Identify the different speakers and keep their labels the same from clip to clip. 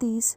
Speaker 1: 30।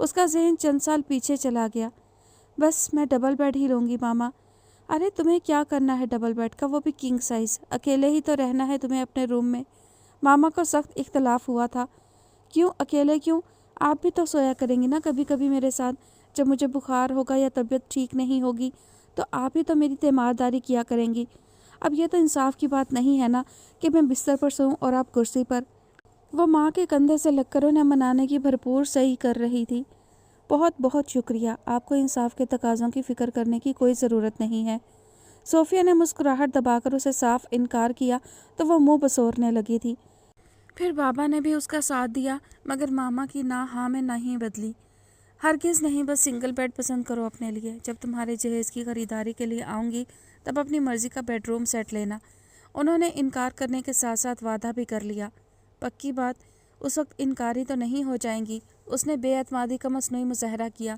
Speaker 1: اس کا ذہن چند سال پیچھے چلا گیا۔ بس میں ڈبل بیڈ ہی لوں گی ماما۔ ارے تمہیں کیا کرنا ہے ڈبل بیڈ کا، وہ بھی کنگ سائز؟ اکیلے ہی تو رہنا ہے تمہیں اپنے روم میں۔ ماما کو سخت اختلاف ہوا تھا۔ کیوں اکیلے کیوں؟ آپ بھی تو سویا کریں گی نا کبھی کبھی میرے ساتھ، جب مجھے بخار ہوگا یا طبیعت ٹھیک نہیں ہوگی تو آپ ہی تو میری تیمارداری کیا کریں گی۔ اب یہ تو انصاف کی بات نہیں ہے نا کہ میں بستر پر سوؤں اور آپ کرسی پر۔ وہ ماں کے کندھے سے لگ کر انہیں منانے کی بھرپور صحیح کر رہی تھی۔ بہت بہت شکریہ، آپ کو انصاف کے تقاضوں کی فکر کرنے کی کوئی ضرورت نہیں ہے۔ صوفیہ نے مسکراہٹ دبا کر اسے صاف انکار کیا تو وہ منہ بسورنے لگی تھی۔ پھر بابا نے بھی اس کا ساتھ دیا، مگر ماما کی نہ ہاں میں نہیں بدلی۔ ہرگز نہیں، بس سنگل بیڈ پسند کرو اپنے لیے۔ جب تمہارے جہیز کی خریداری کے لیے آؤں گی تب اپنی مرضی کا بیڈ روم سیٹ لینا۔ انہوں نے انکار کرنے کے ساتھ ساتھ وعدہ بھی کر لیا۔ پکی بات، اس وقت انکاری تو نہیں ہو جائیں گی؟ اس نے بے اعتمادی کا مصنوعی مظاہرہ کیا۔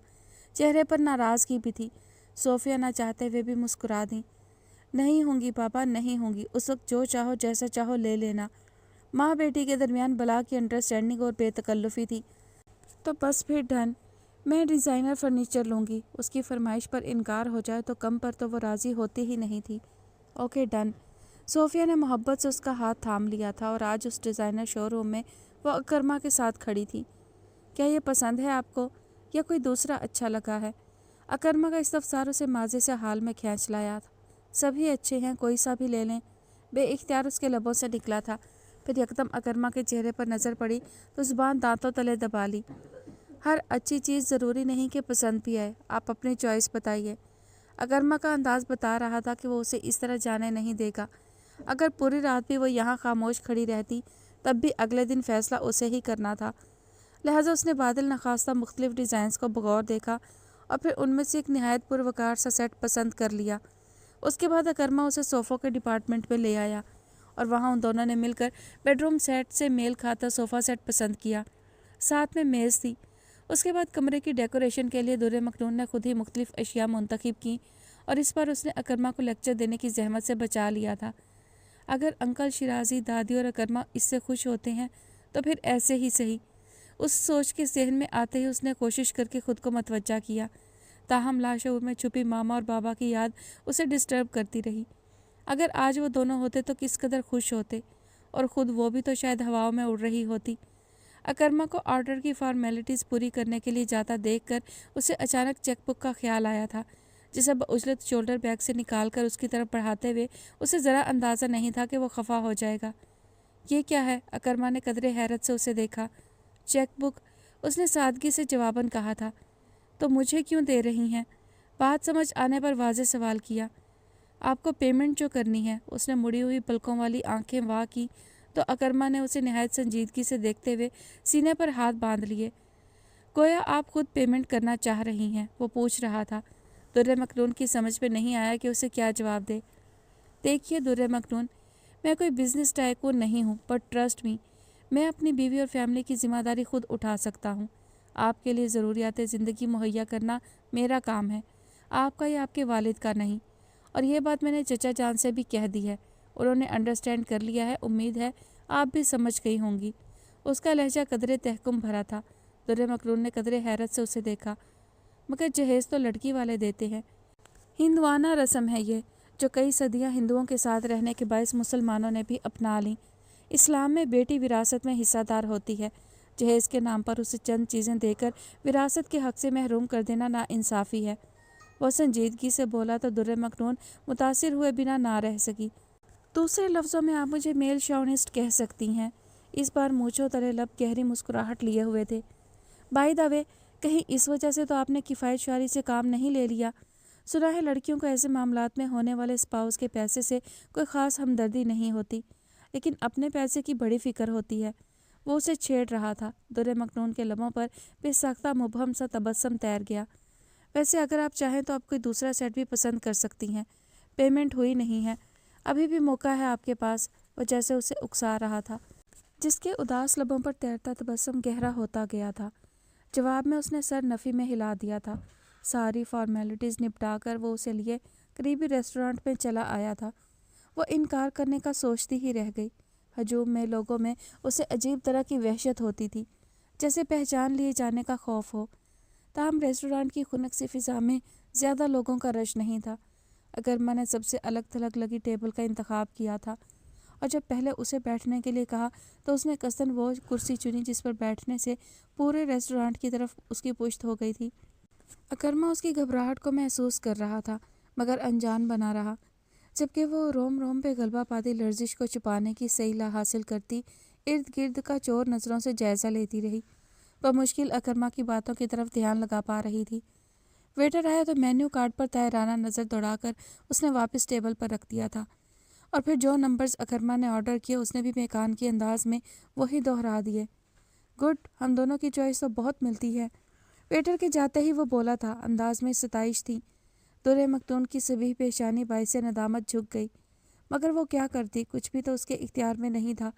Speaker 1: چہرے پر ناراضگی بھی تھی۔ صوفیہ نہ چاہتے ہوئے بھی مسکرا دیں۔ نہیں ہوں گی بابا، نہیں ہوں گی۔ اس وقت جو چاہو جیسا چاہو لے لینا۔ ماں بیٹی کے درمیان بلا کی انڈرسٹینڈنگ اور بے تکلفی تھی۔ تو بس پھر ڈن، میں ڈیزائنر فرنیچر لوں گی۔ اس کی فرمائش پر انکار ہو جائے تو کم پر تو وہ راضی ہوتی ہی نہیں تھی۔ Okay done. صوفیہ نے محبت سے اس کا ہاتھ تھام لیا تھا اور آج اس ڈیزائنر شو روم میں وہ اکرما کے ساتھ کھڑی تھی۔ کیا یہ پسند ہے آپ کو یا کوئی دوسرا اچھا لگا ہے؟ اکرما کا استفسار اسے ماضی سے حال میں کھینچ لایا تھا۔ سبھی اچھے ہیں، کوئی سا بھی لے لیں، بے اختیار اس کے لبوں سے نکلا تھا۔ پھر یکدم اکرما کے چہرے پر نظر پڑی تو زبان دانتوں تلے دبا لی۔ ہر اچھی چیز ضروری نہیں کہ پسند بھی آئے، آپ اپنی چوائس بتائیے۔ اکرما کا انداز بتا رہا تھا کہ وہ اسے اس طرح جانے نہیں دے گا۔ اگر پوری رات بھی وہ یہاں خاموش کھڑی رہتی تب بھی اگلے دن فیصلہ اسے ہی کرنا تھا۔ لہٰذا اس نے بادل نخواستہ مختلف ڈیزائنز کو بغور دیکھا اور پھر ان میں سے ایک نہایت پروقار سا سیٹ پسند کر لیا۔ اس کے بعد اکرما اسے صوفوں کے ڈپارٹمنٹ میں لے آیا اور وہاں ان دونوں نے مل کر بیڈ روم سیٹ سے میل کھاتا صوفہ سیٹ پسند کیا۔ ساتھ میں میز تھی۔ اس کے بعد کمرے کی ڈیکوریشن کے لیے در مکنون نے خود ہی مختلف اشیاء منتخب کیں اور اس پر اس نے اکرما کو لیکچر دینے کی زحمت سے بچا لیا تھا۔ اگر انکل شیرازی، دادی اور اکرما اس سے خوش ہوتے ہیں تو پھر ایسے ہی صحیح۔ اس سوچ کے ذہن میں آتے ہی اس نے کوشش کر کے خود کو متوجہ کیا، تاہم لاشعور میں چھپی ماما اور بابا کی یاد اسے ڈسٹرب کرتی رہی۔ اگر آج وہ دونوں ہوتے تو کس قدر خوش ہوتے، اور خود وہ بھی تو شاید ہواؤں میں اڑ رہی ہوتی۔ اکرما کو آرڈر کی فارمیلٹیز پوری کرنے کے لیے جاتا دیکھ کر اسے اچانک چیک بک کا خیال آیا تھا، جسے بعجلت شولڈر بیگ سے نکال کر اس کی طرف بڑھاتے ہوئے اسے ذرا اندازہ نہیں تھا کہ وہ خفا ہو جائے گا۔ یہ کیا ہے؟ اکرما نے قدرے حیرت سے اسے دیکھا۔ چیک بک، اس نے سادگی سے جواباً کہا تھا۔ تو مجھے کیوں دے رہی ہیں؟ بات سمجھ آنے پر واضح سوال کیا۔ آپ کو پیمنٹ جو کرنی ہے۔ اس نے مڑی ہوئی پلکوں والی آنکھیں واہ کی تو اکرما نے اسے نہایت سنجیدگی سے دیکھتے ہوئے سینے پر ہاتھ باندھ لیے۔ گویا آپ خود پیمنٹ کرنا چاہ رہی ہیں، وہ پوچھ رہا تھا۔ در مکنون کی سمجھ میں نہیں آیا کہ اسے کیا جواب دے۔ دیکھیے در مکنون، میں کوئی بزنس ٹائکون نہیں ہوں، بٹ ٹرسٹ می، میں اپنی بیوی اور فیملی کی ذمہ داری خود اٹھا سکتا ہوں۔ آپ کے لیے ضروریات زندگی مہیا کرنا میرا کام ہے، آپ کا یا آپ کے والد کا نہیں۔ اور یہ بات میں نے چچا جان سے بھی کہہ دی ہے، انہوں نے انڈرسٹینڈ کر لیا ہے، امید ہے آپ بھی سمجھ گئی ہوں گی۔ اس کا لہجہ قدرے تحکم بھرا تھا۔ در مکنون نے قدرے حیرت سے اسے دیکھا۔ مگر جہیز تو لڑکی والے دیتے ہیں، ہندوانہ رسم ہے یہ، جو کئی صدیاں ہندوؤں کے ساتھ رہنے کے باعث مسلمانوں نے بھی اپنا لیں۔ اسلام میں بیٹی وراثت میں حصہ دار ہوتی ہے، جہیز کے نام پر اسے چند چیزیں دے کر وراثت کے حق سے محروم کر دینا ناانصافی ہے۔ وہ سنجیدگی سے بولا تو در مکنون متاثر ہوئے بنا نہ رہ سکی۔ دوسرے لفظوں میں آپ مجھے میل شاونسٹ کہہ سکتی ہیں۔ اس بار مونچھوں تلے لب گہری مسکراہٹ لیے ہوئے تھے۔ بائی دا وے، کہیں اس وجہ سے تو آپ نے کفایت شعاری سے کام نہیں لے لیا؟ سنا ہے لڑکیوں کو ایسے معاملات میں ہونے والے اسپاؤس کے پیسے سے کوئی خاص ہمدردی نہیں ہوتی، لیکن اپنے پیسے کی بڑی فکر ہوتی ہے۔ وہ اسے چھیڑ رہا تھا۔ در مکنون کے لبوں پر بے ساختہ مبہم سا تبسم تیر گیا۔ ویسے اگر آپ چاہیں تو آپ کوئی دوسرا سیٹ بھی پسند کر سکتی ہیں، پیمنٹ ہوئی نہیں ہے، ابھی بھی موقع ہے آپ کے پاس۔ وہ جیسے اسے اکسا رہا تھا، جس کے اداس لبوں پر تیرتا تبسم گہرا ہوتا گیا تھا۔ جواب میں اس نے سر نفی میں ہلا دیا تھا۔ ساری فارمیلٹیز نپٹا کر وہ اسے لیے قریبی ریسٹورانٹ میں چلا آیا تھا۔ وہ انکار کرنے کا سوچتی ہی رہ گئی۔ ہجوم میں لوگوں میں اسے عجیب طرح کی وحشت ہوتی تھی، جیسے پہچان لیے جانے کا خوف ہو۔ تاہم ریسٹورانٹ کی خنک سی فضا میں زیادہ لوگوں کا رش نہیں تھا۔ اکرما نے سب سے الگ تھلگ لگی ٹیبل کا انتخاب کیا تھا، اور جب پہلے اسے بیٹھنے کے لیے کہا تو اس نے قصداً وہ کرسی چنی جس پر بیٹھنے سے پورے ریسٹورانٹ کی طرف اس کی پشت ہو گئی تھی۔ اکرما اس کی گھبراہٹ کو محسوس کر رہا تھا، مگر انجان بنا رہا، جبکہ وہ روم روم پہ غلبہ پاتی لرزش کو چھپانے کی صحیح حاصل کرتی ارد گرد کا چور نظروں سے جائزہ لیتی رہی۔ بمشکل اکرما کی باتوں کی طرف دھیان لگا پا رہی تھی۔ ویٹر آیا تو مینیو کارڈ پر طاہرانہ نظر دوڑا کر اس نے واپس ٹیبل پر رکھ دیا تھا، اور پھر جو نمبرز اکرما نے آرڈر کیے اس نے بھی میکان کے انداز میں وہی دہرا دیے۔ گڈ، ہم دونوں کی چوائس تو بہت ملتی ہے، ویٹر کے جاتے ہی وہ بولا تھا۔ انداز میں ستائش تھی۔ درِ مختون کی سبیہ پیشانی باعث ندامت جھک گئی، مگر وہ کیا کرتی، کچھ بھی تو اس کے اختیار میں نہیں تھا۔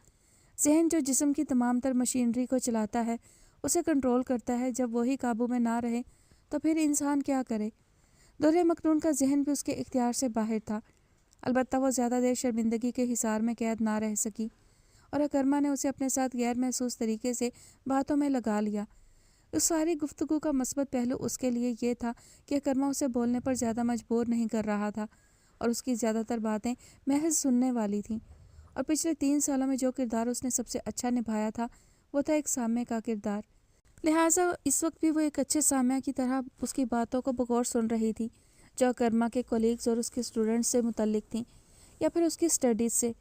Speaker 1: ذہن جو جسم کی تمام تر مشینری کو چلاتا ہے، اسے کنٹرول کرتا ہے، جب وہی قابو میں نہ رہے تو پھر انسان کیا کرے؟ درِ مختون کا ذہن بھی اس کے اختیار سے باہر تھا، البتہ وہ زیادہ دیر شرمندگی کے حصار میں قید نہ رہ سکی، اور اکرما نے اسے اپنے ساتھ غیر محسوس طریقے سے باتوں میں لگا لیا۔ اس ساری گفتگو کا مثبت پہلو اس کے لیے یہ تھا کہ اکرما اسے بولنے پر زیادہ مجبور نہیں کر رہا تھا، اور اس کی زیادہ تر باتیں محض سننے والی تھیں، اور پچھلے 3 سالوں میں جو کردار اس نے سب سے اچھا نبھایا تھا وہ تھا ایک سامع کا کردار۔ لہٰذا اس وقت بھی وہ ایک اچھے سامع کی طرح اس کی باتوں کو بغور سن رہی تھی، جو اکرما کے کولیگز اور اس کے اسٹوڈنٹس سے متعلق تھیں، یا پھر اس کی اسٹڈیز سے۔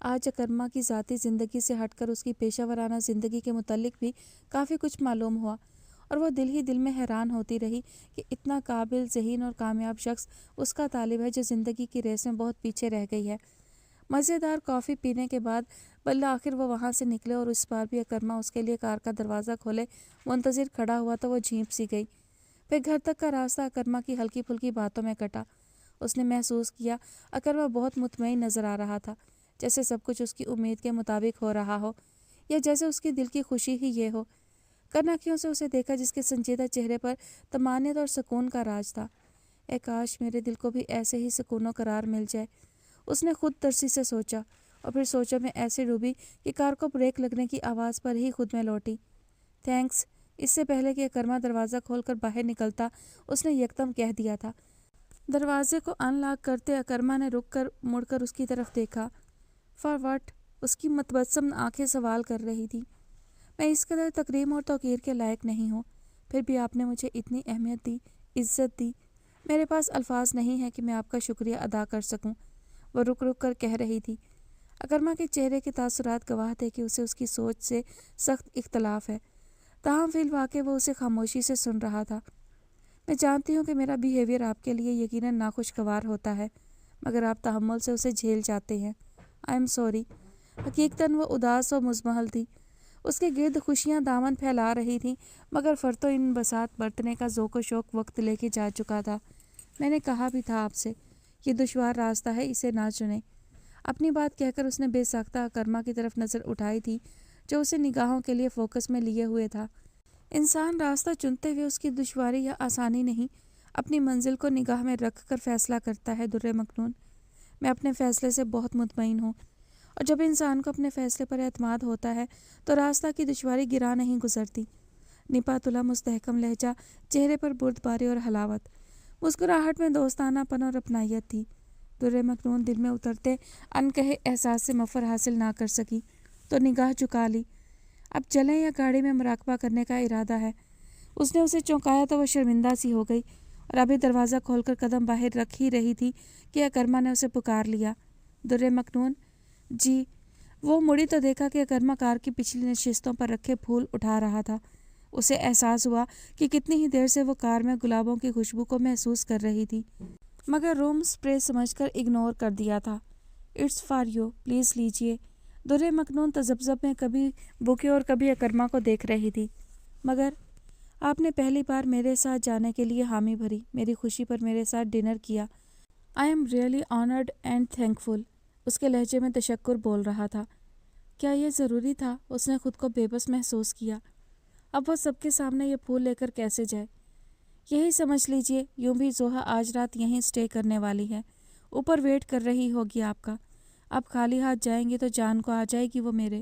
Speaker 1: آج اکرما کی ذاتی زندگی سے ہٹ کر اس کی پیشہ ورانہ زندگی کے متعلق بھی کافی کچھ معلوم ہوا، اور وہ دل ہی دل میں حیران ہوتی رہی کہ اتنا قابل ذہین اور کامیاب شخص اس کا طالب ہے جو زندگی کی ریس میں بہت پیچھے رہ گئی ہے۔ مزیدار کافی پینے کے بعد بالآخر وہ وہاں سے نکلے، اور اس بار بھی اکرما اس کے لیے کار کا دروازہ کھولے منتظر کھڑا ہوا تو وہ جھیپ سی گئی۔ پھر گھر تک کا راستہ اکرما کی ہلکی پھلکی باتوں میں کٹا۔ اس نے محسوس کیا اکرما بہت مطمئن نظر آ رہا تھا، جیسے سب کچھ اس کی امید کے مطابق ہو رہا ہو، یا جیسے اس کی دل کی خوشی ہی یہ ہو۔ کناکیوں سے اسے دیکھا جس کے سنجیدہ چہرے پر طمانینت اور سکون کا راج تھا۔ اے کاش میرے دل کو بھی ایسے ہی سکون و قرار مل جائے، اس نے خود ترسی سے سوچا، اور پھر سوچوں میں ایسے ڈوبی کہ کار کو بریک لگنے کی آواز پر ہی خود میں لوٹی۔ تھینکس، اس سے پہلے کہ اکرما دروازہ کھول کر باہر نکلتا اس نے یکدم کہہ دیا تھا۔ دروازے کو ان لاک کرتے اکرما نے رک کر مڑ کر اس کی طرف دیکھا۔ For what? اس کی متبسم آنکھیں سوال کر رہی تھی۔ میں اس قدر تکریم اور توقیر کے لائق نہیں ہوں، پھر بھی آپ نے مجھے اتنی اہمیت دی، عزت دی، میرے پاس الفاظ نہیں ہیں کہ میں آپ کا شکریہ ادا کر سکوں، وہ رک رک کر کہہ رہی تھی۔ اکرما کے چہرے کے تاثرات گواہ تھے کہ اسے اس کی سوچ سے سخت اختلاف ہے، تاہم فی الواقع وہ اسے خاموشی سے سن رہا تھا۔ میں جانتی ہوں کہ میرا بیہیویئر آپ کے لیے یقیناً ناخوشگوار ہوتا ہے، مگر آپ تحمل سے اسے جھیل جاتے ہیں۔ I am sorry. حقیقتاً وہ اداس و مزمحل تھی۔ اس کے گرد خوشیاں دامن پھیلا رہی تھیں، مگر فرط و انبساط برتنے کا ذوق و شوق وقت لے کے جا چکا تھا۔ میں نے کہا بھی تھا آپ سے، یہ دشوار راستہ ہے، اسے نہ چنیں۔ اپنی بات کہہ کر اس نے بے ساختہ اکرما کی طرف نظر اٹھائی تھی، جو اسے نگاہوں کے لیے فوکس میں لیے ہوئے تھا۔ انسان راستہ چنتے ہوئے اس کی دشواری یا آسانی نہیں، اپنی منزل کو نگاہ میں رکھ کر فیصلہ کرتا ہے درِ مکنون۔ میں اپنے فیصلے سے بہت مطمئن ہوں، اور جب انسان کو اپنے فیصلے پر اعتماد ہوتا ہے تو راستہ کی دشواری گراں نہیں گزرتی۔ نپا تلا مستحکم لہجہ، چہرے پر بردباری اور حلاوت، مسکراہٹ میں دوستانہ پن اور اپنائیت تھی۔ درِ مکنون دل میں اترتے انکہے احساس سے مفر حاصل نہ کر سکی تو نگاہ چکا لی۔ اب چلیں یا گاڑی میں مراقبہ کرنے کا ارادہ ہے؟ اس نے اسے چونکایا تو وہ شرمندہ سی ہو گئی، اور ابھی دروازہ کھول کر قدم باہر رکھ ہی رہی تھی کہ اکرما نے اسے پکار لیا۔ درِ مکنون، جی۔ وہ مڑی تو دیکھا کہ اکرما کار کی پچھلی نشستوں پر رکھے پھول اٹھا رہا تھا۔ اسے احساس ہوا کہ کتنی ہی دیر سے وہ کار میں گلابوں کی خوشبو کو محسوس کر رہی تھی، مگر روم سپرے سمجھ کر اگنور کر دیا تھا۔ اٹس فار یو، پلیز لیجیے۔ درِ مکنون تذبذب میں کبھی بکے اور کبھی اکرما کو دیکھ رہی تھی۔ مگر آپ نے پہلی بار میرے ساتھ جانے کے لیے حامی بھری، میری خوشی پر میرے ساتھ ڈنر کیا۔ I am really honoured and thankful. اس کے لہجے میں تشکر بول رہا تھا۔ کیا یہ ضروری تھا؟ اس نے خود کو بے بس محسوس کیا۔ اب وہ سب کے سامنے یہ پھول لے کر کیسے جائے؟ یہی سمجھ لیجیے، یوں بھی زوہا آج رات یہیں اسٹے کرنے والی ہے، اوپر ویٹ کر رہی ہوگی آپ کا۔ آپ خالی ہاتھ جائیں گے تو جان کو آ جائے گی وہ میرے۔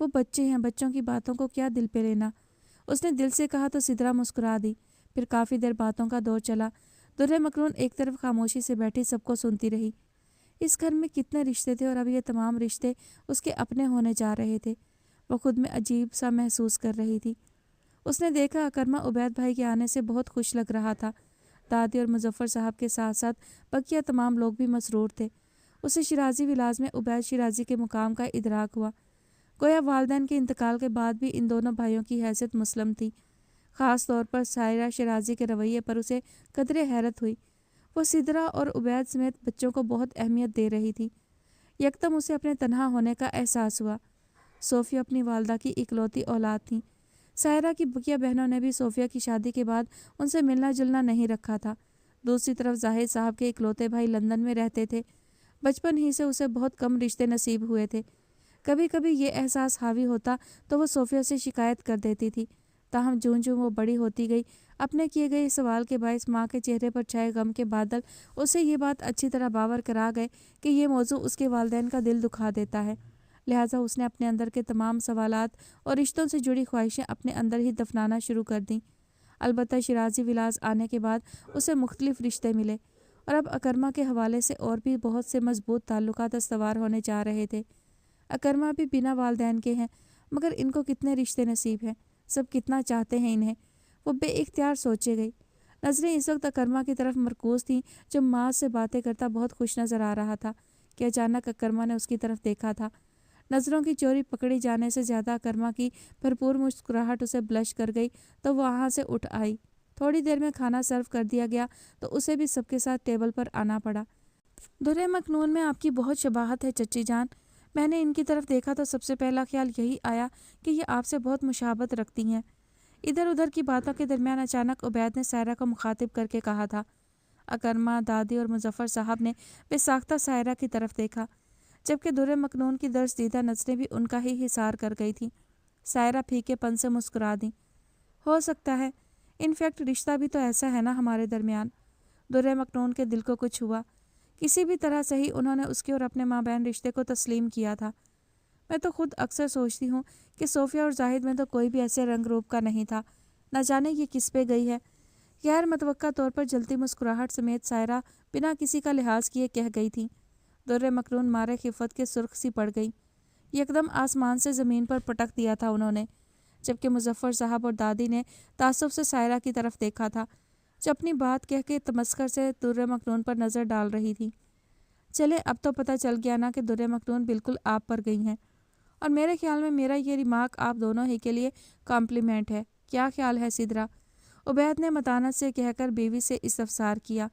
Speaker 1: وہ بچے ہیں, بچوں کی باتوں کو کیا دل پہ لینا. اس نے دل سے کہا تو سدرا مسکرا دی. پھر کافی دیر باتوں کا دور چلا. درِ مکنون ایک طرف خاموشی سے بیٹھی سب کو سنتی رہی. اس گھر میں کتنے رشتے تھے اور اب یہ تمام رشتے اس کے اپنے ہونے جا رہے تھے. وہ خود میں عجیب سا محسوس کر رہی تھی. اس نے دیکھا اکرمہ عبید بھائی کے آنے سے بہت خوش لگ رہا تھا. دادی اور مظفر صاحب کے ساتھ ساتھ بقیہ تمام لوگ بھی مسرور تھے. اسے شیرازی ولاز میں عبید شیرازی کے مقام کا ادراک ہوا. گویا والدین کے انتقال کے بعد بھی ان دونوں بھائیوں کی حیثیت مسلم تھی. خاص طور پر سائرہ شیرازی کے رویے پر اسے قدرے حیرت ہوئی. وہ سدرا اور عبید سمیت بچوں کو بہت اہمیت دے رہی تھی. یکدم اسے اپنے تنہا ہونے کا احساس ہوا. صوفیہ اپنی والدہ کی اکلوتی اولاد تھیں. سائرہ کی بقیہ بہنوں نے بھی صوفیہ کی شادی کے بعد ان سے ملنا جلنا نہیں رکھا تھا. دوسری طرف زاہد صاحب کے اکلوتے بھائی لندن میں رہتے تھے. بچپن ہی سے اسے بہت کم رشتے نصیب ہوئے تھے. کبھی کبھی یہ احساس حاوی ہوتا تو وہ صوفیہ سے شکایت کر دیتی تھی. تاہم جوں جوں وہ بڑی ہوتی گئی اپنے کیے گئے سوال کے باعث ماں کے چہرے پر چھائے غم کے بادل اسے یہ بات اچھی طرح باور کرا گئے کہ یہ موضوع اس کے والدین کا دل دکھا دیتا ہے. لہٰذا اس نے اپنے اندر کے تمام سوالات اور رشتوں سے جڑی خواہشیں اپنے اندر ہی دفنانا شروع کر دیں. البتہ شیرازی ولاز آنے کے بعد اسے مختلف رشتے ملے اور اب اکرمہ کے حوالے سے اور بھی بہت سے مضبوط تعلقات استوار ہونے جا رہے تھے. اکرمہ بھی بنا والدین کے ہیں مگر ان کو کتنے رشتے نصیب ہیں, سب کتنا چاہتے ہیں انہیں. وہ بے اختیار سوچے گئی. نظریں اس وقت اکرمہ کی طرف مرکوز تھیں جو ماں سے باتیں کرتا بہت خوش نظر آ رہا تھا کہ اچانک اکرمہ نے اس کی طرف دیکھا تھا. نظروں کی چوری پکڑی جانے سے زیادہ اکرمہ کی بھرپور مسکراہٹ اسے بلش کر گئی تو وہ وہاں سے اٹھ آئی. تھوڑی دیر میں کھانا سرو کر دیا گیا تو اسے بھی سب کے ساتھ ٹیبل پر آنا پڑا. درِ مکنون میں آپ کی بہت شباہت ہے چچی جان. میں نے ان کی طرف دیکھا تو سب سے پہلا خیال یہی آیا کہ یہ آپ سے بہت مشابہت رکھتی ہیں. ادھر ادھر کی باتوں کے درمیان اچانک عبید نے سائرہ کو مخاطب کر کے کہا تھا. اکرمہ, دادی اور مظفر صاحب نے بے ساختہ سائرہ کی طرف دیکھا جبکہ درِ مکنون کی درس دیدہ نظریں بھی ان کا ہی حصار کر گئی تھیں. سائرہ پھیکے پن سے مسکرا دیں. ہو سکتا ہے, انفیکٹ رشتہ بھی تو ایسا ہے نا ہمارے درمیان. درِ مکنون کے دل کو کچھ ہوا. کسی بھی طرح سے ہی انہوں نے اس کے اور اپنے ماں بہن رشتے کو تسلیم کیا تھا. میں تو خود اکثر سوچتی ہوں کہ صوفیہ اور زاہد میں تو کوئی بھی ایسے رنگ روپ کا نہیں تھا. نہ جانے یہ کس پہ گئی ہے. غیر متوقع طور پر جلتی مسکراہٹ سمیت سائرہ بنا کسی کا لحاظ کیے کہہ گئی تھی. درِ مکنون مارے خفت کے سرخ سی پڑ گئی. یکدم آسمان سے زمین پر پٹک دیا تھا انہوں نے, جبکہ مظفر صاحب اور دادی نے تعصب سے سائرہ کی طرف دیکھا تھا جو اپنی بات کہہ کے تمسخر سے درِ مکنون پر نظر ڈال رہی تھی. چلے اب تو پتہ چل گیا نا کہ درِ مکنون بالکل آپ پر گئی ہیں, اور میرے خیال میں میرا یہ ریمارک آپ دونوں ہی کے لیے کمپلیمنٹ ہے. کیا خیال ہے سدرا؟ عبید نے متانت سے کہہ کر بیوی سے استفسار کیا.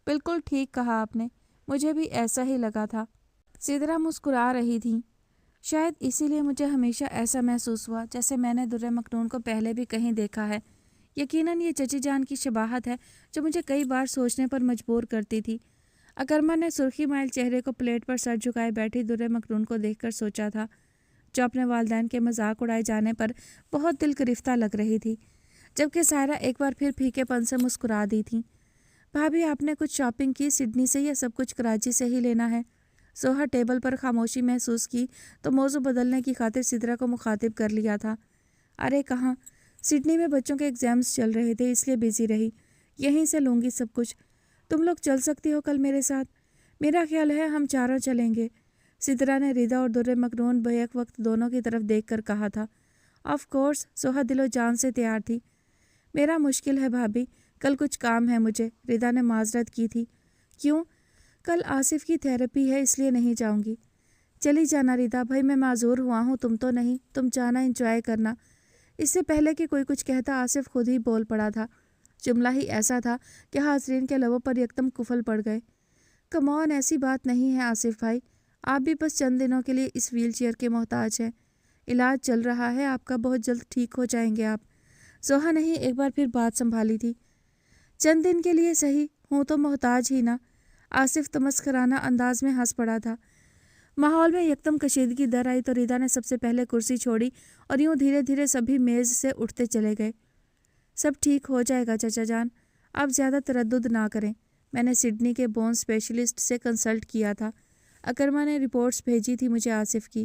Speaker 1: بالکل ٹھیک کہا آپ نے, مجھے بھی ایسا ہی لگا تھا. سدرا مسکرا رہی تھی. شاید اسی لیے مجھے ہمیشہ ایسا محسوس ہوا جیسے میں نے درِ مکنون کو پہلے بھی کہیں دیکھا ہے. یقیناً یہ چچی جان کی شباہت ہے جو مجھے کئی بار سوچنے پر مجبور کرتی تھی. اکرمہ نے سرخی مائل چہرے کو پلیٹ پر سر جھکائے بیٹھی درِ مکنون کو دیکھ کر سوچا تھا, جو اپنے والدین کے مذاق اڑائے جانے پر بہت دل گرفتہ لگ رہی تھی. جبکہ سائرہ ایک بار پھر پھیکے پن سے مسکرا دی تھی. بھابھی آپ نے کچھ شاپنگ کی سڈنی سے یا سب کچھ کراچی سے ہی لینا ہے؟ سوہا ٹیبل پر خاموشی محسوس کی تو موضوع بدلنے کی خاطر سدرا کو مخاطب کر لیا تھا. ارے کہاں, سڈنی میں بچوں کے ایگزامز چل رہے تھے اس لیے بزی رہی. یہیں سے لوں گی سب کچھ. تم لوگ چل سکتی ہو کل میرے ساتھ؟ میرا خیال ہے ہم چاروں چلیں گے. سدرا نے ردا اور درِ مکنون بیک وقت دونوں کی طرف دیکھ کر کہا تھا. آف کورس, سوہا دل و جان سے تیار تھی. میرا مشکل ہے بھابھی, کل کچھ کام ہے مجھے, ردا نے معذرت کی تھی. کیوں؟ کل آصف کی تھیراپی ہے اس لیے نہیں جاؤں گی. چلی جانا ردا بھائی, میں معذور ہوا ہوں, تم تو نہیں. تم جانا, انجوائے کرنا. اس سے پہلے کہ کوئی کچھ کہتا آصف خود ہی بول پڑا تھا. جملہ ہی ایسا تھا کہ حاضرین کے لبوں پر یکدم کفل پڑ گئے. کم آن, ایسی بات نہیں ہے آصف بھائی, آپ بھی بس چند دنوں کے لیے اس ویل چیئر کے محتاج ہیں. علاج چل رہا ہے آپ کا, بہت جلد ٹھیک ہو جائیں گے آپ. سوہا نے ہی ایک بار پھر بات سنبھالی تھی. چند دن کے لیے صحیح, ہوں تو محتاج ہی نہ. آصف تمسخرانہ انداز میں ہنس پڑا تھا. ماحول میں یکدم کشیدگی در آئی تو ردا نے سب سے پہلے کرسی چھوڑی اور یوں دھیرے دھیرے سبھی میز سے اٹھتے چلے گئے. سب ٹھیک ہو جائے گا چچا جان, آپ زیادہ تردد نہ کریں. میں نے سڈنی کے بون اسپیشلسٹ سے کنسلٹ کیا تھا. اکرمہ نے رپورٹس بھیجی تھی مجھے آصف کی.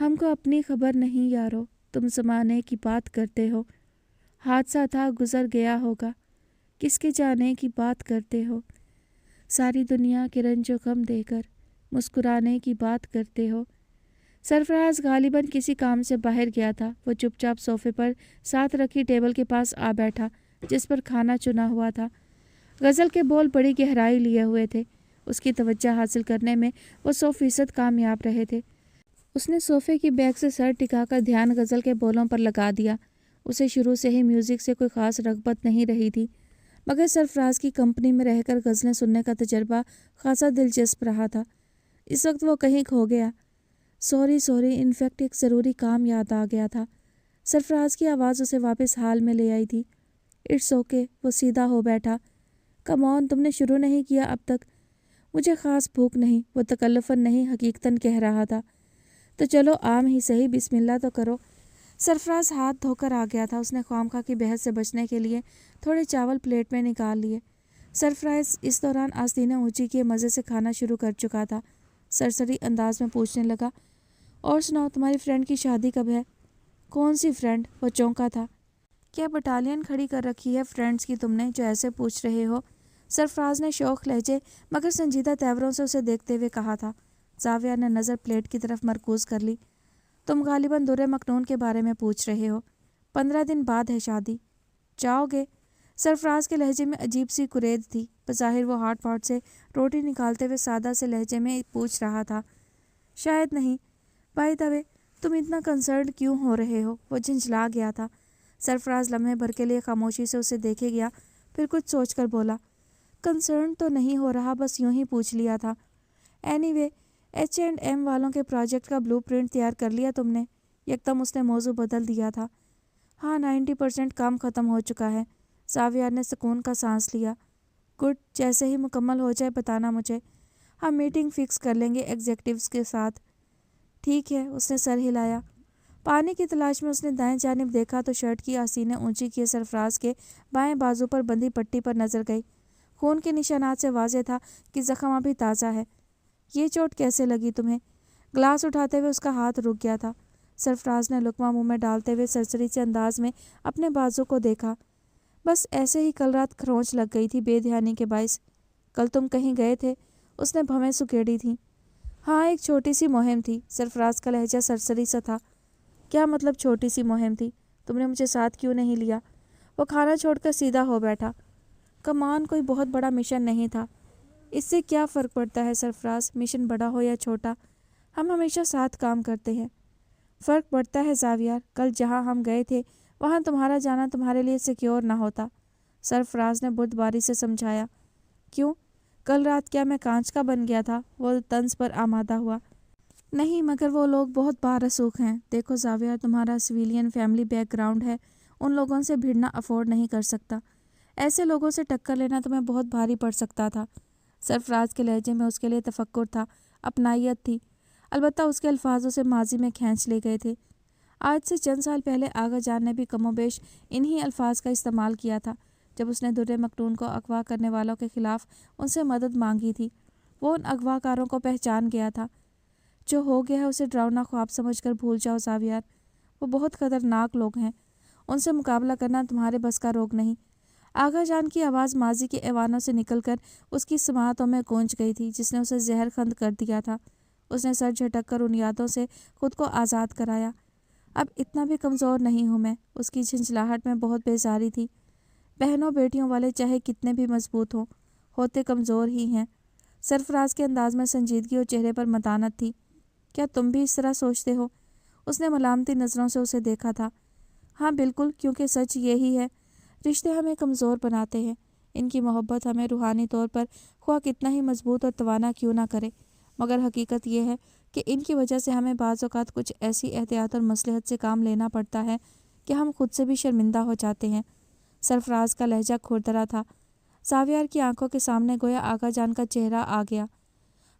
Speaker 1: ہم کو اپنی خبر نہیں یارو، تم زمانے کی بات کرتے ہو، حادثہ تھا گزر گیا ہوگا، کس کے جانے کی بات کرتے ہو، ساری دنیا کے رنج و غم دے کر مسکرانے کی بات کرتے ہو۔ سرفراز غالباً کسی کام سے باہر گیا تھا۔ وہ چپ چاپ صوفے پر ساتھ رکھی ٹیبل کے پاس آ بیٹھا جس پر کھانا چنا ہوا تھا۔ غزل کے بول بڑی گہرائی لیے ہوئے تھے۔ اس کی توجہ حاصل کرنے میں وہ 100% کامیاب رہے تھے۔ اس نے صوفے کی بیک سے سر ٹکا کر دھیان غزل کے بولوں پر لگا دیا۔ اسے شروع سے ہی میوزک سے کوئی خاص رغبت نہیں رہی تھی، مگر سرفراز کی کمپنی میں رہ کر غزلیں سننے کا تجربہ خاصا دلچسپ رہا تھا۔ اس وقت وہ کہیں کھو گیا۔ سوری انفیکٹ ایک ضروری کام یاد آ گیا تھا۔ سرفراز کی آواز اسے واپس حال میں لے آئی تھی۔ اٹس اوکے، وہ سیدھا ہو بیٹھا۔ کم آن، تم نے شروع نہیں کیا اب تک؟ مجھے خاص بھوک نہیں، وہ تکلفاً نہیں حقیقتاً کہہ رہا تھا۔ تو چلو عام ہی صحیح، بسم اللہ تو کرو۔ سرفراز ہاتھ دھو کر آ گیا تھا۔ اس نے خوامخواہ کی بحث سے بچنے کے لیے تھوڑے چاول پلیٹ میں نکال لیے۔ سرفراز اس دوران آستینیں اونچی کیے مزے سے کھانا شروع کر چکا تھا۔ سرسری انداز میں پوچھنے لگا، اور سناؤ، تمہاری فرینڈ کی شادی کب ہے؟ کون سی فرینڈ؟ وہ چونکا تھا۔ کیا بٹالین کھڑی کر رکھی ہے فرینڈز کی تم نے جو ایسے پوچھ رہے ہو؟ سرفراز نے شوخ لہجے مگر سنجیدہ تیوروں سے اسے دیکھتے ہوئے کہا تھا۔ زاویہ نے نظر پلیٹ کی طرف مرکوز کر لی۔ تم غالباً در مکنون کے بارے میں پوچھ رہے ہو۔ 15 دن بعد ہے شادی۔ جاؤ گے؟ سرفراز کے لہجے میں عجیب سی کرید تھی۔ بظاہر وہ ہاٹ پاٹ سے روٹی نکالتے ہوئے سادہ سے لہجے میں پوچھ رہا تھا۔ شاید نہیں۔ بائی دا وے، تم اتنا کنسرنڈ کیوں ہو رہے ہو؟ وہ جھنجھلا گیا تھا۔ سرفراز لمحے بھر کے لیے خاموشی سے اسے دیکھے گیا، پھر کچھ سوچ کر بولا، کنسرن تو نہیں ہو رہا، بس یوں ہی پوچھ لیا تھا۔ اینی وے، H&M والوں کے پروجیکٹ کا بلو پرنٹ تیار کر لیا تم نے؟ یکدم اس نے موضوع بدل دیا تھا۔ ہاں، 90% کام ختم ہو چکا ہے۔ زاویہ نے سکون کا سانس لیا۔ گڈ، جیسے ہی مکمل ہو جائے بتانا مجھے، ہم میٹنگ فکس کر لیں گے ایگزیکٹوز کے ساتھ۔ ٹھیک ہے، اس نے سر ہلایا۔ پانی کی تلاش میں اس نے دائیں جانب دیکھا تو شرٹ کی آستینیں اونچی کیے سرفراز کے بائیں بازو پر بندھی پٹی پر نظر گئی۔ خون کے نشانات سے واضح تھا کہ زخم ابھی تازہ ہے۔ یہ چوٹ کیسے لگی تمہیں؟ گلاس اٹھاتے ہوئے اس کا ہاتھ رک گیا تھا۔ سرفراز نے لقمہ منہ میں ڈالتے ہوئے سرسری سے انداز میں اپنے بازو کو دیکھا۔ بس ایسے ہی کل رات کھروچ لگ گئی تھی بے دھیانی کے باعث۔ کل تم کہیں گئے تھے؟ اس نے بھویں سکیڑی تھیں۔ ہاں، ایک چھوٹی سی مہم تھی۔ سرفراز کا لہجہ سرسری سا تھا۔ کیا مطلب چھوٹی سی مہم تھی؟ تم نے مجھے ساتھ کیوں نہیں لیا؟ وہ کھانا چھوڑ کر سیدھا ہو بیٹھا۔ کمان کوئی بہت بڑا مشن نہیں تھا۔ اس سے کیا فرق پڑتا ہے سرفراز، مشن بڑا ہو یا چھوٹا؟ ہم ہمیشہ ساتھ کام کرتے ہیں۔ فرق پڑتا ہے زاویہ، کل جہاں ہم گئے تھے وہاں تمہارا جانا تمہارے لیے سیکیور نہ ہوتا۔ سرفراز نے بردباری سے سمجھایا۔ کیوں؟ کل رات کیا میں کانچ کا بن گیا تھا؟ وہ طنز پر آمادہ ہوا۔ نہیں، مگر وہ لوگ بہت بارسوخ ہیں۔ دیکھو زاویہ، تمہارا سویلین فیملی بیک گراؤنڈ ہے، ان لوگوں سے بھیڑنا افورڈ نہیں کر سکتا۔ ایسے لوگوں سے ٹکر لینا تمہیں بہت بھاری پڑ سکتا تھا۔ سرفراز کے لہجے میں اس کے لیے تفکر تھا، اپنائیت تھی، البتہ اس کے الفاظ اسے ماضی میں کھینچ لے گئے تھے۔ آج سے چند سال پہلے آغا جان نے بھی کم و بیش انہی الفاظ کا استعمال کیا تھا جب اس نے در مکنون کو اغوا کرنے والوں کے خلاف ان سے مدد مانگی تھی۔ وہ ان اغوا کاروں کو پہچان گیا تھا۔ جو ہو گیا ہے اسے ڈراؤنا خواب سمجھ کر بھول جاؤ زاویہ، وہ بہت خطرناک لوگ ہیں، ان سے مقابلہ کرنا تمہارے بس کا روگ نہیں۔ آغا جان کی آواز ماضی کے ایوانوں سے نکل کر اس کی سماعتوں میں گونج گئی تھی جس نے اسے زہر خند کر دیا تھا۔ اس نے سر جھٹک کر ان یادوں سے خود کو آزاد کرایا۔ اب اتنا بھی کمزور نہیں ہوں میں۔ اس کی جھنجھلاہٹ میں بہت بیزاری تھی۔ بہنوں بیٹیوں والے چاہے کتنے بھی مضبوط ہوں، ہوتے کمزور ہی ہیں۔ سرفراز کے انداز میں سنجیدگی اور چہرے پر متانت تھی۔ کیا تم بھی اس طرح سوچتے ہو؟ اس نے ملامتی نظروں سے اسے دیکھا تھا۔ ہاں بالکل، کیونکہ سچ یہی ہے، رشتے ہمیں کمزور بناتے ہیں۔ ان کی محبت ہمیں روحانی طور پر خواہ کتنا ہی مضبوط اور توانا کیوں نہ کرے، مگر حقیقت یہ ہے کہ ان کی وجہ سے ہمیں بعض اوقات کچھ ایسی احتیاط اور مصلحت سے کام لینا پڑتا ہے کہ ہم خود سے بھی شرمندہ ہو جاتے ہیں۔ سرفراز کا لہجہ کھردرا تھا۔ زاویہ کی آنکھوں کے سامنے گویا آغا جان کا چہرہ آ گیا۔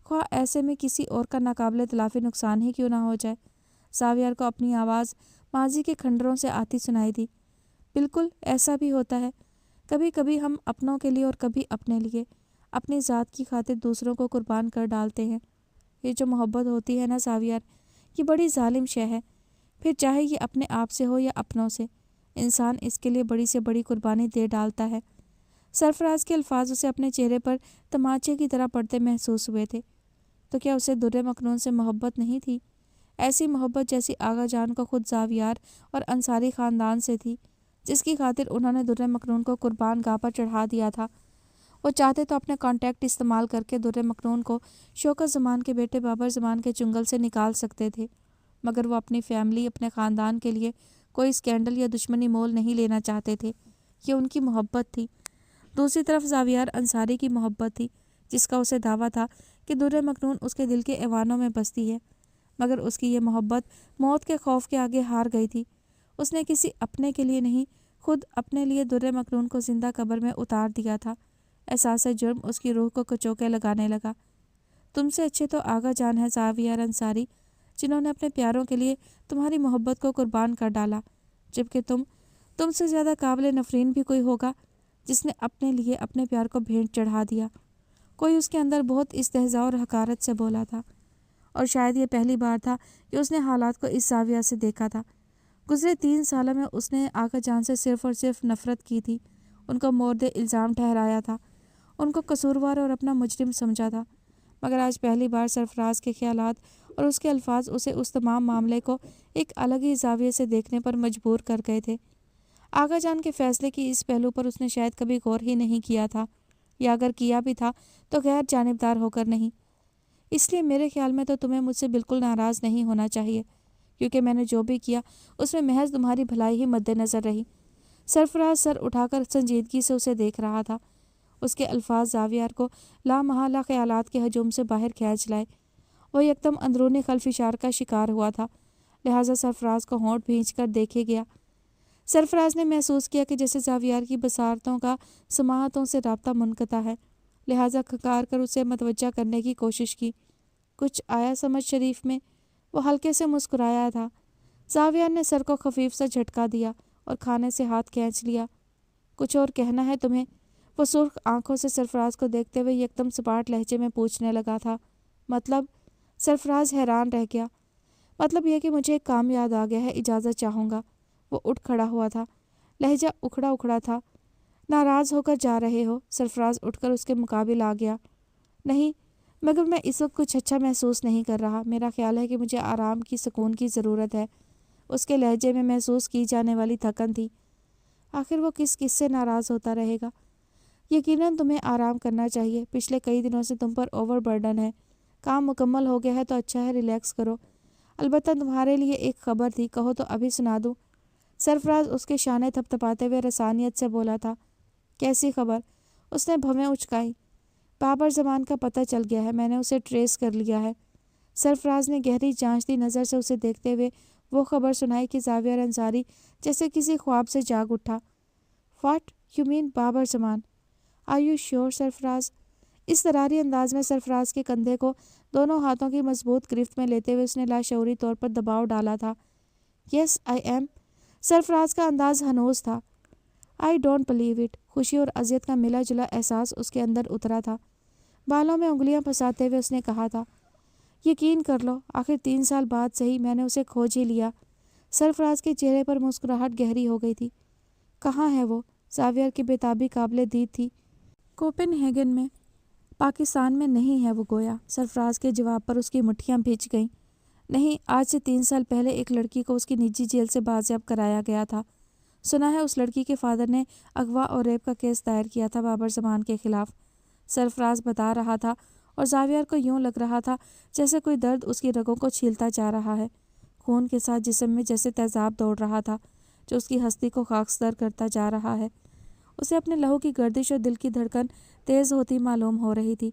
Speaker 1: خواہ ایسے میں کسی اور کا ناقابل تلافی نقصان ہی کیوں نہ ہو جائے۔ زاویہ کو اپنی آواز ماضی کے کھنڈروں سے آتی سنائی دی۔ بالکل ایسا بھی ہوتا ہے، کبھی کبھی ہم اپنوں کے لیے اور کبھی اپنے لیے اپنی ذات کی خاطر دوسروں کو قربان کر ڈالتے ہیں۔ یہ جو محبت ہوتی ہے نا زاویہ، یہ بڑی ظالم شے ہے، پھر چاہے یہ اپنے آپ سے ہو یا اپنوں سے، انسان اس کے لیے بڑی سے بڑی قربانی دے ڈالتا ہے۔ سرفراز کے الفاظ اسے اپنے چہرے پر تماچے کی طرح پڑتے محسوس ہوئے تھے۔ تو کیا اسے در مکنون سے محبت نہیں تھی؟ ایسی محبت جیسی آغا جان کو خود زاویار اور انصاری خاندان سے تھی، جس کی خاطر انہوں نے در مکنون کو قربان گاہ پر چڑھا دیا تھا۔ وہ چاہتے تو اپنے کانٹیکٹ استعمال کر کے در مکنون کو شوکت زمان کے بیٹے بابر زمان کے چنگل سے نکال سکتے تھے، مگر وہ اپنی فیملی، اپنے خاندان کے لیے کوئی اسکینڈل یا دشمنی مول نہیں لینا چاہتے تھے۔ یہ ان کی محبت تھی۔ دوسری طرف زاویار انصاری کی محبت تھی، جس کا اسے دعویٰ تھا کہ در مکنون اس کے دل کے ایوانوں میں بستی ہے، مگر اس کی یہ محبت موت کے خوف کے آگے ہار گئی تھی۔ اس نے کسی اپنے کے لیے نہیں، خود اپنے لیے در مکنون کو زندہ قبر میں اتار دیا تھا۔ احساس جرم اس کی روح کو کچوکے لگانے لگا۔ تم سے اچھے تو آغا جان ہے زاویار انصاری، جنہوں نے اپنے پیاروں کے لیے تمہاری محبت کو قربان کر ڈالا، جبکہ تم سے زیادہ قابل نفرین بھی کوئی ہوگا جس نے اپنے لیے اپنے پیار کو بھینٹ چڑھا دیا۔ کوئی اس کے اندر بہت استہزاء اور حقارت سے بولا تھا، اور شاید یہ پہلی بار تھا کہ اس نے حالات کو اس زاویہ سے دیکھا تھا۔ گزرے 3 سالوں میں اس نے آغا جان سے صرف اور صرف نفرت کی تھی، ان کو مورد الزام ٹھہرایا تھا، ان کو قصوروار اور اپنا مجرم سمجھا تھا، مگر آج پہلی بار سرفراز کے خیالات اور اس کے الفاظ اسے اس تمام معاملے کو ایک الگ ہی زاویے سے دیکھنے پر مجبور کر گئے تھے۔ آغا جان کے فیصلے کی اس پہلو پر اس نے شاید کبھی غور ہی نہیں کیا تھا، یا اگر کیا بھی تھا تو غیر جانبدار ہو کر نہیں۔ اس لیے میرے خیال میں تو تمہیں مجھ سے بالکل ناراض نہیں ہونا چاہیے، کیونکہ میں نے جو بھی کیا اس میں محض تمہاری بھلائی ہی مد نظر رہی۔ سرفراز سر اٹھا کر سنجیدگی سے اسے دیکھ رہا تھا۔ اس کے الفاظ زاویار کو لامحالہ خیالات کے ہجوم سے باہر کھینچ لائے۔ وہ یکدم اندرونی خلفشار کا شکار ہوا تھا، لہٰذا سرفراز کو ہونٹ بھینچ کر دیکھے گیا۔ سرفراز نے محسوس کیا کہ جیسے زاویار کی بصارتوں کا سماعتوں سے رابطہ منقطع ہے، لہٰذا کھنکار کر اسے متوجہ کرنے کی کوشش کی۔ کچھ آیا سمجھ شریف میں؟ وہ ہلکے سے مسکرایا تھا۔ زاویار نے سر کو خفیف سا جھٹکا دیا اور کھانے سے ہاتھ کھینچ لیا۔ کچھ اور کہنا ہے تمہیں؟ وہ سرخ آنکھوں سے سرفراز کو دیکھتے ہوئے یکدم سپاٹ لہجے میں پوچھنے لگا تھا۔ مطلب؟ سرفراز حیران رہ گیا۔ مطلب یہ کہ مجھے ایک کام یاد آ گیا ہے، اجازت چاہوں گا۔ وہ اٹھ کھڑا ہوا تھا، لہجہ اکھڑا اکھڑا تھا۔ ناراض ہو کر جا رہے ہو؟ سرفراز اٹھ کر اس کے مقابل آ گیا۔ نہیں، مگر میں اس وقت کچھ اچھا محسوس نہیں کر رہا۔ میرا خیال ہے کہ مجھے آرام کی، سکون کی ضرورت ہے۔ اس کے لہجے میں محسوس کی جانے والی تھکن تھی۔ آخر وہ کس سے ناراض ہوتا رہے گا؟ یقیناً تمہیں آرام کرنا چاہیے، پچھلے کئی دنوں سے تم پر اوور برڈن ہے۔ کام مکمل ہو گیا ہے تو اچھا ہے، ریلیکس کرو۔ البتہ تمہارے لیے ایک خبر تھی، کہو تو ابھی سنا دوں؟ سرفراز اس کے شانے تھپتھپاتے ہوئے رسانیت سے بولا تھا۔ کیسی خبر؟ اس نے بھویں اچکائی۔ بابر زمان کا پتہ چل گیا ہے، میں نے اسے ٹریس کر لیا ہے۔ سرفراز نے گہری جانچتی نظر سے اسے دیکھتے ہوئے وہ خبر سنائی کہ زاویار انصاری جیسے کسی خواب سے جاگ اٹھا۔ What you mean Babar Zaman? Are you sure سرفراز؟ اس ضراری انداز میں سرفراز کے کندھے کو دونوں ہاتھوں کی مضبوط گرفت میں لیتے ہوئے اس نے لاشعوری طور پر دباؤ ڈالا تھا۔ یس آئی ایم۔ سرفراز کا انداز ہنوز تھا۔ I don't believe it. خوشی اور اذیت کا ملا جلا احساس اس کے اندر اترا تھا۔ بالوں میں انگلیاں پھنساتے ہوئے اس نے کہا تھا، یقین کر لو، آخر 3 سال بعد صحیح میں نے اسے کھوج ہی لیا۔ سرفراز کے چہرے پر مسکراہٹ گہری ہو گئی تھی۔ کہاں ہے وہ؟ زاویار کی بےتابی قابل دید تھی۔ کوپن ہیگن میں۔ پاکستان میں نہیں ہے وہ گویا۔ سرفراز کے جواب پر اس کی مٹھیاں بھیج گئیں۔ نہیں، آج سے 3 سال پہلے ایک لڑکی کو اس کی نجی جیل سے بازیاب کرایا گیا تھا۔ سنا ہے اس لڑکی کے فادر نے اغوا اور ریپ کا کیس دائر کیا تھا بابر زمان کے خلاف۔ سرفراز بتا رہا تھا، اور زاویار کو یوں لگ رہا تھا جیسے کوئی درد اس کی رگوں کو چھیلتا جا رہا ہے۔ خون کے ساتھ جسم میں جیسے تیزاب دوڑ رہا تھا جو اس کی ہستی کو خاکستر کرتا جا رہا ہے۔ اسے اپنے لہو کی گردش اور دل کی دھڑکن تیز ہوتی معلوم ہو رہی تھی۔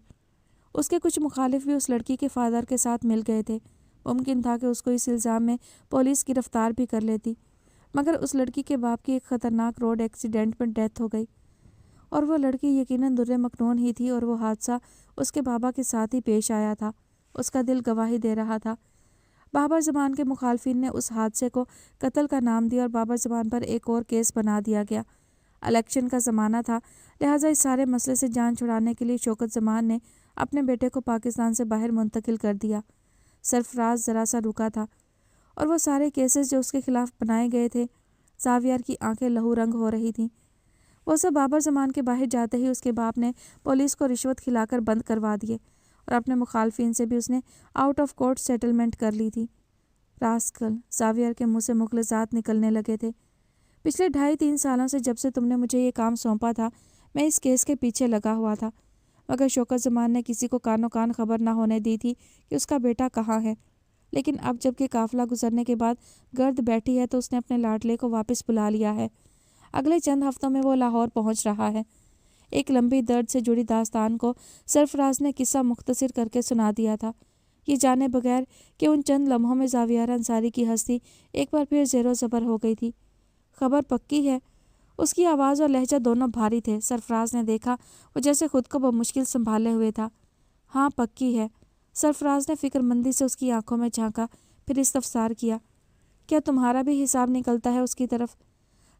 Speaker 1: اس کے کچھ مخالف بھی اس لڑکی کے فادر کے ساتھ مل گئے تھے۔ ممکن تھا کہ اس کو اس الزام میں پولیس گرفتار بھی کر لیتی، مگر اس لڑکی کے باپ کی ایک خطرناک روڈ ایکسیڈنٹ میں ڈیتھ ہو گئی، اور وہ لڑکی یقیناً در مکنون ہی تھی، اور وہ حادثہ اس کے بابا کے ساتھ ہی پیش آیا تھا۔ اس کا دل گواہی دے رہا تھا۔ بابر زمان کے مخالفین نے اس حادثے کو قتل کا نام دیا اور بابر زمان پر ایک اور کیس بنا دیا گیا۔ الیکشن کا زمانہ تھا، لہٰذا اس سارے مسئلے سے جان چھڑانے کے لیے شوکت زمان نے اپنے بیٹے کو پاکستان سے باہر منتقل کر دیا۔ سرفراز ذرا سا رکا تھا اور وہ سارے کیسز جو اس کے خلاف بنائے گئے تھے، زاویار کی آنکھیں لہو رنگ ہو رہی تھیں۔ وہ سب بابر زمان کے باہر جاتے ہی اس کے باپ نے پولیس کو رشوت کھلا کر بند کروا دیے اور اپنے مخالفین سے بھی اس نے آؤٹ آف کورٹ سیٹلمنٹ کر لی تھی۔ راسکل، زاویار کے منہ سے مغلظات نکلنے لگے تھے۔ پچھلے 2.5-3 سالوں سے جب سے تم نے مجھے یہ کام سونپا تھا، میں اس کیس کے پیچھے لگا ہوا تھا، مگر شوکت زمان نے کسی کو کانوں کان خبر نہ ہونے دی تھی کہ اس کا بیٹا کہاں ہے۔ لیکن اب جب کہ قافلہ گزرنے کے بعد گرد بیٹھی ہے تو اس نے اپنے لاڈلے کو واپس بلا لیا ہے۔ اگلے چند ہفتوں میں وہ لاہور پہنچ رہا ہے۔ ایک لمبی درد سے جڑی داستان کو سرفراز نے قصہ مختصر کر کے سنا دیا تھا، یہ جانے بغیر کہ ان چند لمحوں میں زاویار انصاری کی ہستی ایک بار پھر زیر و زبر ہو گئی تھی۔ خبر پکی ہے؟ اس کی آواز اور لہجہ دونوں بھاری تھے۔ سرفراز نے دیکھا وہ جیسے خود کو بمشکل سنبھالے ہوئے تھا۔ ہاں پکی ہے۔ سرفراز نے فکر مندی سے اس کی آنکھوں میں جھانکا، پھر استفسار کیا، کیا تمہارا بھی حساب نکلتا ہے اس کی طرف؟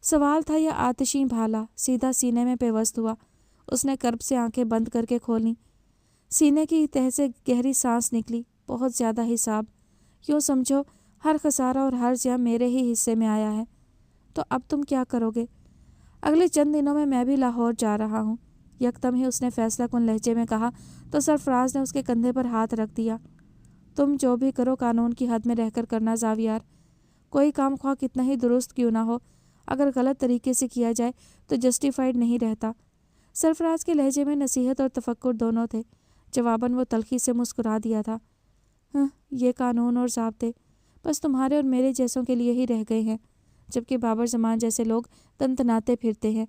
Speaker 1: سوال تھا یا آتشیں بھالا سیدھا سینے میں پیوست ہوا۔ اس نے کرب سے آنکھیں بند کر کے کھولیں۔ سینے کی تہہ سے گہری سانس نکلی۔ بہت زیادہ حساب، یوں سمجھو ہر خسارہ اور ہر زیاں میرے ہی حصے میں آیا ہے۔ تو اب تم کیا کرو گے؟ اگلے چند دنوں میں بھی لاہور جا رہا ہوں، یکدم ہی اس نے فیصلہ کن لہجے میں کہا تو سرفراز نے اس کے کندھے پر ہاتھ رکھ دیا۔ تم جو بھی کرو قانون کی حد میں رہ کر کرنا زاویار۔ کوئی کام خواہ کتنا ہی درست کیوں نہ ہو، اگر غلط طریقے سے کیا جائے تو جسٹیفائڈ نہیں رہتا۔ سرفراز کے لہجے میں نصیحت اور تفکر دونوں تھے۔ جواباً وہ تلخی سے مسکرا دیا تھا۔ یہ قانون اور ضابطے بس تمہارے اور میرے جیسوں کے لیے ہی رہ گئے ہیں، جبکہ بابر زمان جیسے لوگ تنتناتے پھرتے ہیں۔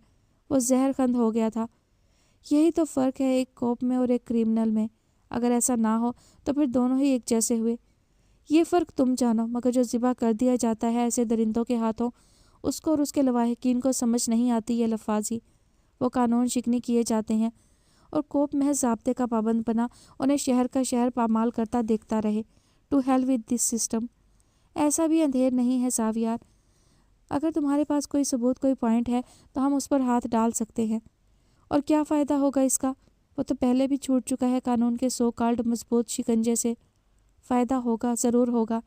Speaker 1: وہ زہر خند ہو گیا تھا۔ یہی تو فرق ہے ایک کوپ میں اور ایک کرمنل میں۔ اگر ایسا نہ ہو تو پھر دونوں ہی ایک جیسے ہوئے۔ یہ فرق تم جانو، مگر جو ذبح کر دیا جاتا ہے ایسے درندوں کے ہاتھوں، اس کو اور اس کے لواحقین کو سمجھ نہیں آتی یہ لفاظی۔ وہ قانون شکنی کیے جاتے ہیں اور کوپ محض ضابطے کا پابند بنا انہیں شہر کا شہر پامال کرتا دیکھتا رہے۔ To hell with this system. ایسا بھی اندھیر نہیں ہے زاویار۔ اگر تمہارے پاس کوئی ثبوت، کوئی پوائنٹ ہے تو ہم اس پر ہاتھ ڈال سکتے ہیں۔ اور کیا فائدہ ہوگا اس کا؟ وہ تو پہلے بھی چھوٹ چکا ہے قانون کے سو کالڈ مضبوط شکنجے سے۔ فائدہ ہوگا، ضرور ہوگا۔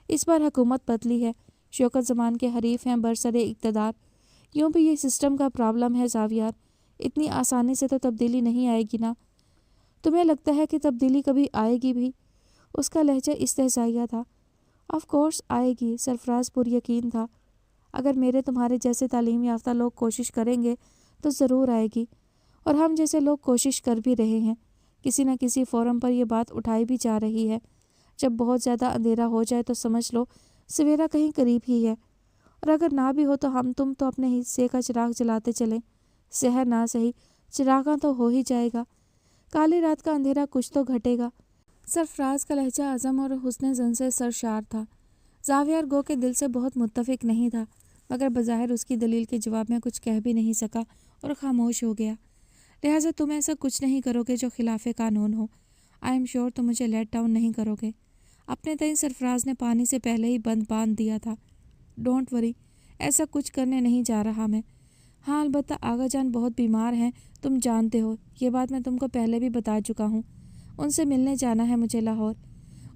Speaker 1: اس بار حکومت بدلی ہے، شوکت زمان کے حریف ہیں برسر اقتدار۔ یوں بھی یہ سسٹم کا پرابلم ہے زاویار، اتنی آسانی سے تو تبدیلی نہیں آئے گی نا۔ تمہیں لگتا ہے کہ تبدیلی کبھی آئے گی بھی؟ اس کا لہجہ استہزائیہ تھا۔ آف کورس آئے گی، سرفراز پر یقین تھا۔ اگر میرے تمہارے جیسے تعلیم یافتہ لوگ کوشش کریں گے تو ضرور آئے گی، اور ہم جیسے لوگ کوشش کر بھی رہے ہیں۔ کسی نہ کسی فورم پر یہ بات اٹھائی بھی جا رہی ہے۔ جب بہت زیادہ اندھیرا ہو جائے تو سمجھ لو سویرا کہیں قریب ہی ہے، اور اگر نہ بھی ہو تو ہم تم تو اپنے حصے کا چراغ جلاتے چلیں۔ سحر نہ سہی، چراغاں تو ہو ہی جائے گا۔ کالی رات کا اندھیرا کچھ تو گھٹے گا۔ سرفراز کا لہجہ عزم اور حسن زن سے سرشار تھا۔ زاویار گو کے دل سے بہت متفق نہیں تھا، مگر بظاہر اس کی دلیل کے جواب میں کچھ کہہ بھی نہیں سکا اور خاموش ہو گیا۔ لہٰذا تم ایسا کچھ نہیں کرو گے جو خلاف قانون ہو۔ آئی ایم شیور تم مجھے لیٹ ڈاؤن نہیں کرو گے۔ اپنے تئیں سرفراز نے پانی سے پہلے ہی بند باندھ دیا تھا۔ ڈونٹ وری، ایسا کچھ کرنے نہیں جا رہا میں۔ ہاں البتہ آغا جان بہت بیمار ہیں، تم جانتے ہو، یہ بات میں تم کو پہلے بھی بتا چکا ہوں۔ ان سے ملنے جانا ہے مجھے لاہور۔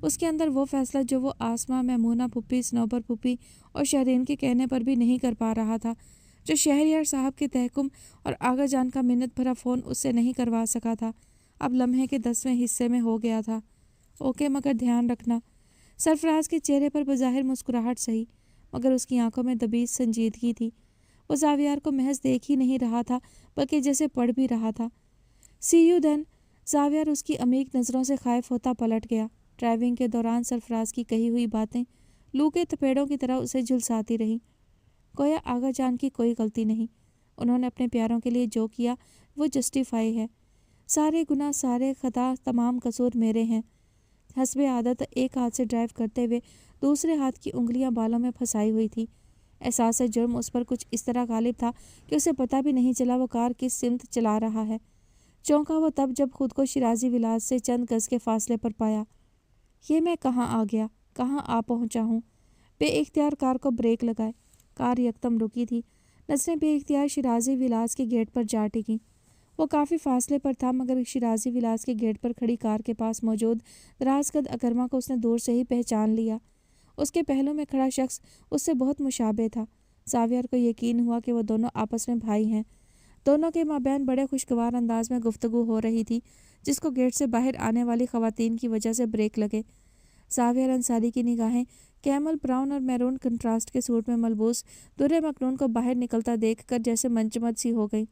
Speaker 1: اس کے اندر وہ فیصلہ جو وہ آسمہ، میمونہ پھپھی، صنوبر پھپھی اور شہرین کے کہنے پر بھی نہیں کر پا رہا تھا، جو شہریار صاحب کے تحکم اور آغا جان کا منت بھرا فون اس سے نہیں کروا سکا تھا، اب لمحے کے 10ویں حصے میں ہو گیا تھا۔ اوکے، مگر دھیان رکھنا۔ سرفراز کے چہرے پر بظاہر مسکراہٹ سہی، مگر اس کی آنکھوں میں دبیج سنجیدگی تھی۔ وہ زاویار کو محض دیکھ ہی نہیں رہا تھا بلکہ جیسے پڑھ بھی رہا تھا۔ سی یو دین۔ زاویار اس کی عمیق نظروں سے خائف ہوتا پلٹ گیا۔ ڈرائیونگ کے دوران سرفراز کی کہی ہوئی باتیں لو کے تپیڑوں کی طرح اسے جھلساتی رہیں۔ گویا آغا جان کی کوئی غلطی نہیں، انہوں نے اپنے پیاروں کے لیے جو کیا وہ جسٹیفائی ہے۔ سارے گناہ، سارے خطا، تمام قصور میرے ہیں۔ حسب عادت ایک ہاتھ سے ڈرائیو کرتے ہوئے دوسرے ہاتھ کی انگلیاں بالوں میں پھنسائی ہوئی تھی۔ احساس جرم اس پر کچھ اس طرح غالب تھا کہ اسے پتہ بھی نہیں چلا وہ کار کس سمت چلا رہا ہے۔ چونکا وہ تب جب خود کو شیرازی ولاس سے چند گز کے فاصلے پر پایا۔ یہ میں کہاں آ گیا، کہاں آ پہنچا ہوں؟ بے اختیار کار کو بریک لگائے۔ کار یکدم رکی تھی۔ نظریں بے اختیار شیرازی ولاس کے گیٹ پر جا ٹکیں۔ وہ کافی فاصلے پر تھا، مگر شیرازی ولاس کے گیٹ پر کھڑی کار کے پاس موجود دراز قد اکرما کو اس نے دور سے ہی پہچان لیا۔ اس کے پہلو میں کھڑا شخص اس سے بہت مشابہ تھا۔ زاویار کو یقین ہوا کہ وہ دونوں آپس میں بھائی ہیں۔ دونوں کے مابین بڑے خوشگوار انداز میں گفتگو ہو رہی تھی، جس کو گیٹ سے باہر آنے والی خواتین کی وجہ سے بریک لگے۔ زاویار انصاری کی نگاہیں کیمل براؤن اور میرون کنٹراسٹ کے سوٹ میں ملبوس در مکنون کو باہر نکلتا دیکھ کر جیسے منجمد سی ہو گئی۔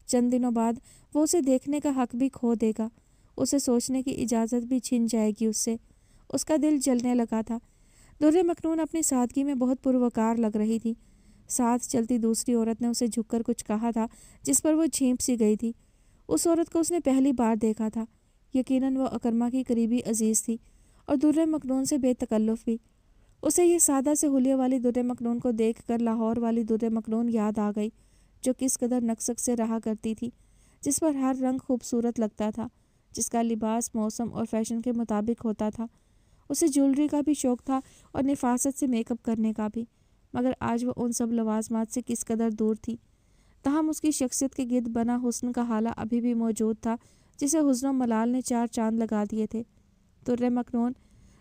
Speaker 1: چند دنوں بعد وہ اسے دیکھنے کا حق بھی کھو دے گا، اسے سوچنے کی اجازت بھی چھن جائے گی اس سے۔ اس کا دل جلنے لگا تھا۔ در مکنون اپنی سادگی میں بہت پروقار لگ رہی تھی۔ ساتھ چلتی دوسری عورت نے اسے جھک کر کچھ کہا تھا، جس پر وہ جھینپ سی گئی تھی۔ اس عورت کو اس نے پہلی بار دیکھا تھا۔ یقیناً وہ اکرما کی قریبی عزیز تھی اور در مکنون سے بے تکلف بھی۔ اسے یہ سادہ سے حلیے والی در مکنون کو دیکھ کر لاہور والی در مکنون یاد آ گئی، جو کس قدر نقصک سے رہا کرتی تھی، جس پر ہر رنگ خوبصورت لگتا تھا، جس کا لباس موسم اور فیشن کے مطابق ہوتا تھا۔ اسے جولری کا بھی شوق تھا اور نفاست سے میک اپ کرنے کا بھی، مگر آج وہ ان سب لوازمات سے کس قدر دور تھی۔ تاہم اس کی شخصیت کے گرد بنا حسن کا حالہ ابھی بھی موجود تھا، جسے حزن و ملال نے 4 چاند لگا دیے تھے۔ در مکنون،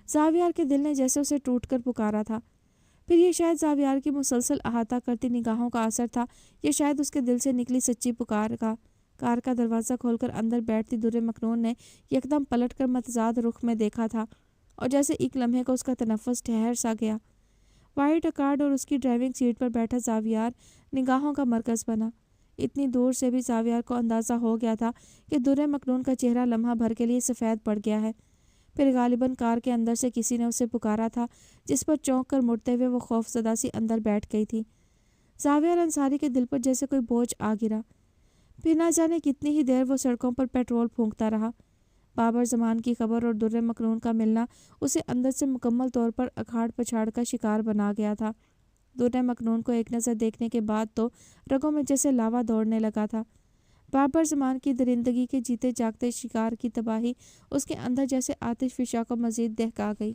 Speaker 1: زاویار کے دل نے جیسے اسے ٹوٹ کر پکارا تھا۔ پھر یہ شاید زاویار کی مسلسل احاطہ کرتی نگاہوں کا اثر تھا، یا شاید اس کے دل سے نکلی سچی پکار کا۔ کار کا دروازہ کھول کر اندر بیٹھتی در مکنون نے یکدم پلٹ کر متضاد رخ میں دیکھا تھا، اور جیسے ایک لمحے کو اس کا تنفس ٹھہر سا گیا۔ وائٹ اکارڈ اور اس کی ڈرائیونگ سیٹ پر بیٹھا زاویار نگاہوں کا مرکز بنا۔ اتنی دور سے بھی زاویار کو اندازہ ہو گیا تھا کہ در مکنون کا چہرہ لمحہ بھر کے لیے سفید پڑ گیا ہے۔ پھر غالباً کار کے اندر سے کسی نے اسے پکارا تھا، جس پر چونک کر مڑتے ہوئے وہ خوف زدہ سی اندر بیٹھ گئی تھی۔ زاویار انصاری کے دل پر جیسے کوئی بوجھ آ گرا۔ پھر نہ جانے کتنی ہی دیر وہ سڑکوں پر پیٹرول پھونکتا رہا۔ بابر زمان کی خبر اور در مکنون کا ملنا اسے اندر سے مکمل طور پر اکھاڑ پچھاڑ کا شکار بنا گیا تھا۔ در مکنون کو ایک نظر دیکھنے کے بعد تو رگوں میں جیسے لاوا دوڑنے لگا تھا۔ بابر زمان کی درندگی کے جیتے جاگتے شکار کی تباہی اس کے اندر جیسے آتش فشاں کو مزید دہکا گئی۔